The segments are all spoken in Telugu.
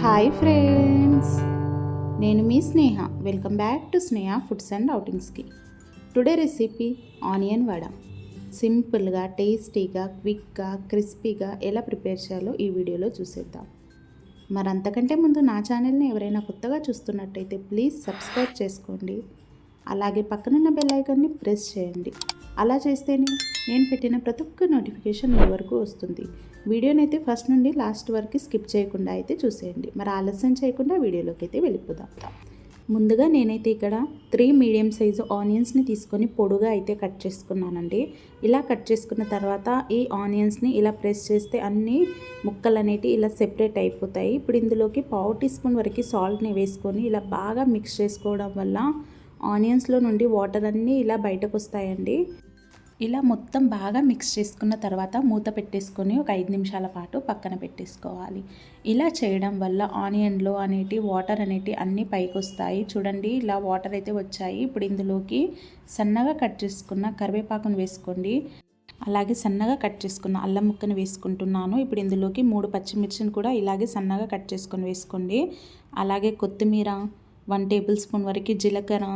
హాయ్ ఫ్రెండ్స్, నేను మీ Sneha. Welcome back to Sneha foods and అవుటింగ్స్కి. Today recipe onion vada. సింపుల్గా, టేస్టీగా, క్విక్గా, క్రిస్పీగా ఎలా ప్రిపేర్ చేయాలో ఈ వీడియోలో చూసేద్దాం. మరి అంతకంటే ముందు నా ఛానల్ని ఎవరైనా కొత్తగా చూస్తున్నట్టయితే ప్లీజ్ సబ్స్క్రైబ్ చేసుకోండి. అలాగే పక్కనున్న బెల్ ఐకాన్ని ప్రెస్ చేయండి. అలా చేస్తేనే నేను పెట్టిన ప్రతి ఒక్క నోటిఫికేషన్ మీ వరకు వస్తుంది. వీడియోని అయితే ఫస్ట్ నుండి లాస్ట్ వరకు స్కిప్ చేయకుండా అయితే చూసేయండి. మరి ఆలస్యం చేయకుండా వీడియోలోకి అయితే వెళ్ళిపోదాం. ముందుగా నేనైతే ఇక్కడ 3 మీడియం సైజు ఆనియన్స్ని తీసుకొని పొడుగా అయితే కట్ చేసుకున్నానండి. ఇలా కట్ చేసుకున్న తర్వాత ఈ ఆనియన్స్ని ఇలా ప్రెస్ చేస్తే అన్ని ముక్కలు అనేటివి ఇలా సెపరేట్ అయిపోతాయి. ఇప్పుడు ఇందులోకి 1/2 టీ స్పూన్ వరకు సాల్ట్ని వేసుకొని ఇలా బాగా మిక్స్ చేసుకోవడం వల్ల ఆనియన్స్లో నుండి వాటర్ అన్నీ ఇలా బయటకు వస్తాయండి. ఇలా మొత్తం బాగా మిక్స్ చేసుకున్న తర్వాత మూత పెట్టేసుకొని ఒక 5 నిమిషాల పాటు పక్కన పెట్టేసుకోవాలి. ఇలా చేయడం వల్ల ఆనియన్లో వాటర్ అన్నీ పైకి వస్తాయి. చూడండి, ఇలా వాటర్ అయితే వచ్చాయి. ఇప్పుడు ఇందులోకి సన్నగా కట్ చేసుకున్న కరివేపాకును వేసుకోండి. అలాగే సన్నగా కట్ చేసుకున్న అల్లం ముక్కను వేసుకుంటున్నాను. ఇప్పుడు ఇందులోకి 3 పచ్చిమిర్చిని కూడా ఇలాగే సన్నగా కట్ చేసుకొని వేసుకోండి. అలాగే కొత్తిమీర, 1 టేబుల్ స్పూన్ వరకు జీలకర్ర,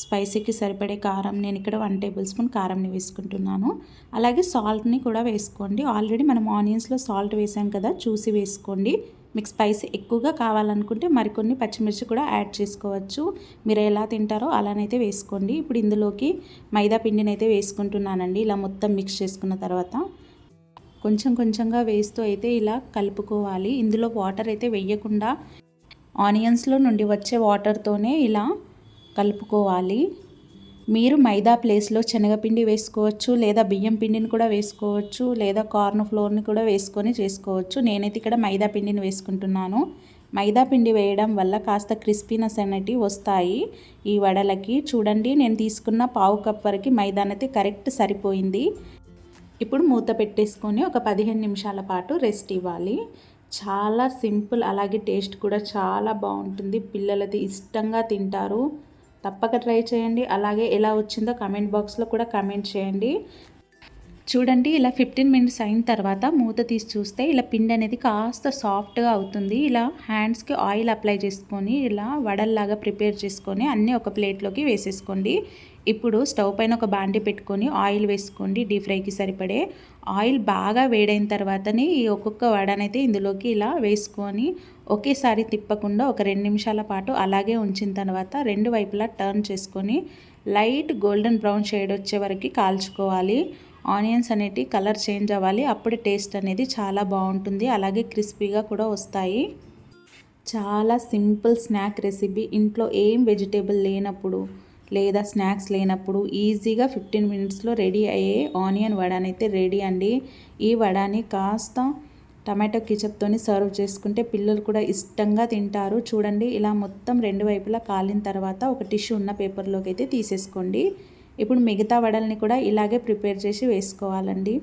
స్పైసీకి సరిపడే కారం, నేను ఇక్కడ 1 టేబుల్ స్పూన్ కారంని వేసుకుంటున్నాను. అలాగే సాల్ట్ని కూడా వేసుకోండి. ఆల్రెడీ మనం ఆనియన్స్లో సాల్ట్ వేసాం కదా, చూసి వేసుకోండి. మీకు స్పైసీ ఎక్కువగా కావాలనుకుంటే మరికొన్ని పచ్చిమిర్చి కూడా యాడ్ చేసుకోవచ్చు. మీరు ఎలా తింటారో అలానైతే వేసుకోండి. ఇప్పుడు ఇందులోకి మైదా పిండిని అయితే వేసుకుంటున్నానండి. ఇలా మొత్తం మిక్స్ చేసుకున్న తర్వాత కొంచెం కొంచెంగా వేస్తూ అయితే ఇలా కలుపుకోవాలి. ఇందులో వాటర్ అయితే వేయకుండా ఆనియన్స్లో నుండి వచ్చే వాటర్తోనే ఇలా కలుపుకోవాలి. మీరు మైదా ప్లేస్లో శనగపిండి వేసుకోవచ్చు, లేదా బియ్యం పిండిని కూడా వేసుకోవచ్చు, లేదా కార్న్ ఫ్లోర్ని కూడా వేసుకొని చేసుకోవచ్చు. నేనైతే ఇక్కడ మైదా పిండిని వేసుకుంటున్నాను. మైదా పిండి వేయడం వల్ల కాస్త క్రిస్పీనెస్ అనేటివి వస్తాయి ఈ వడలకి. చూడండి, నేను తీసుకున్న 1/2 కప్ వరకు మైదానైతే కరెక్ట్ సరిపోయింది. ఇప్పుడు మూత పెట్టేసుకొని ఒక 15 నిమిషాల పాటు రెస్ట్ ఇవ్వాలి. చాలా సింపుల్, అలాగే టేస్ట్ కూడా చాలా బాగుంటుంది. పిల్లలది ఇష్టంగా తింటారు. తప్పక ట్రై చేయండి. అలాగే ఎలా వచ్చిందో కమెంట్ బాక్స్లో కూడా కమెంట్ చేయండి. చూడండి, ఇలా 15 మినిట్స్ అయిన తర్వాత మూత తీసి చూస్తే ఇలా పిండి అనేది కాస్త సాఫ్ట్గా అవుతుంది. ఇలా హ్యాండ్స్కి ఆయిల్ అప్లై చేసుకొని ఇలా వడల్లాగా ప్రిపేర్ చేసుకొని అన్నీ ఒక ప్లేట్లోకి వేసేసుకోండి. ఇప్పుడు స్టవ్ పైన ఒక బాండి పెట్టుకొని ఆయిల్ వేసుకోండి. డీప్ ఫ్రైకి సరిపడే ఆయిల్ బాగా వేడైన తర్వాతనే ఈ ఒక్కొక్క వడనైతే ఇందులోకి ఇలా వేసుకొని ఒకేసారి తిప్పకుండా ఒక 2 నిమిషాల పాటు అలాగే ఉంచిన తర్వాత 2 వైపులా టర్న్ చేసుకొని లైట్ గోల్డెన్ బ్రౌన్ షేడ్ వచ్చే వరకు కాల్చుకోవాలి. ఆనియన్స్ అనేటివి కలర్ చేంజ్ అవ్వాలి. అప్పుడే టేస్ట్ అనేది చాలా బాగుంటుంది. అలాగే క్రిస్పీగా కూడా వస్తాయి. చాలా సింపుల్ స్నాక్ రెసిపీ. ఇంట్లో ఏం వెజిటేబుల్ లేనప్పుడు లేదా స్నాక్స్ లేనప్పుడు ఈజీగా 15 మినిట్స్లో రెడీ అయ్యే ఆనియన్ వడనైతే రెడీ అండి. ఈ వడని కాస్త టమాటో కెచప్తోని సర్వ్ చేసుకుంటే పిల్లలు కూడా ఇష్టంగా తింటారు. చూడండి, ఇలా మొత్తం 2 వైపులా కాలిన తర్వాత ఒక టిష్యూ ఉన్న పేపర్లోకి అయితే తీసేసుకోండి. ఇప్పుడు మిగతా వడల్ని కూడా ఇలాగే ప్రిపేర్ చేసి వేసుకోవాలండి.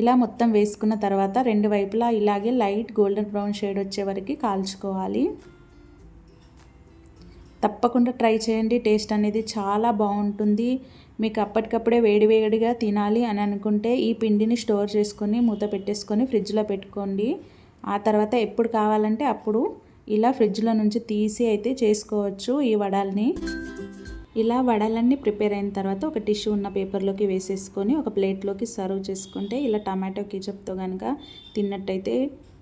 ఇలా మొత్తం వేసుకున్న తర్వాత 2 వైపులా ఇలాగే లైట్ గోల్డెన్ బ్రౌన్ షేడ్ వచ్చే వరకు కాల్చుకోవాలి. తప్పకుండా ట్రై చేయండి. టేస్ట్ అనేది చాలా బాగుంటుంది. మీకు అప్పటికప్పుడే వేడివేడిగా తినాలి అని అనుకుంటే ఈ పిండిని స్టోర్ చేసుకొని మూత పెట్టేసుకొని ఫ్రిడ్జ్లో పెట్టుకోండి. ఆ తర్వాత ఎప్పుడు కావాలంటే అప్పుడు ఇలా ఫ్రిడ్జ్లో నుంచి తీసి అయితే చేసుకోవచ్చు ఈ వడల్ని. ఇలా వడలన్నీ ప్రిపేర్ అయిన తర్వాత ఒక టిష్యూ ఉన్న పేపర్లోకి వేసేసుకొని ఒక ప్లేట్లోకి సర్వ్ చేసుకుంటే ఇలా టమాటో కెచప్తో కనుక తిన్నట్టయితే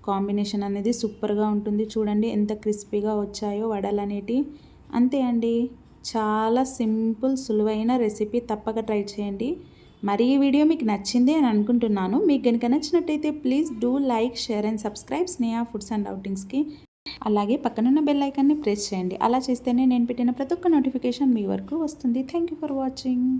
కాంబినేషన్ అనేది సూపర్గా ఉంటుంది. చూడండి ఎంత క్రిస్పీగా వచ్చాయో వడలు అనేటివి. అంతే అండి, చాలా సింపుల్ సులువైన రెసిపీ. తప్పక ట్రై చేయండి. మరి ఈ వీడియో మీకు నచ్చింది అని అనుకుంటున్నాను. మీకు కనుక నచ్చినట్టయితే please do like, share and subscribe Sneha foods and అవుటింగ్స్కి. అలాగే పక్కనున్న బెల్ ఐకాన్ని ప్రెస్ చేయండి. అలా చేస్తేనే నేను పెట్టిన ప్రతి ఒక్క నోటిఫికేషన్ మీ వరకు వస్తుంది. Thank you for watching.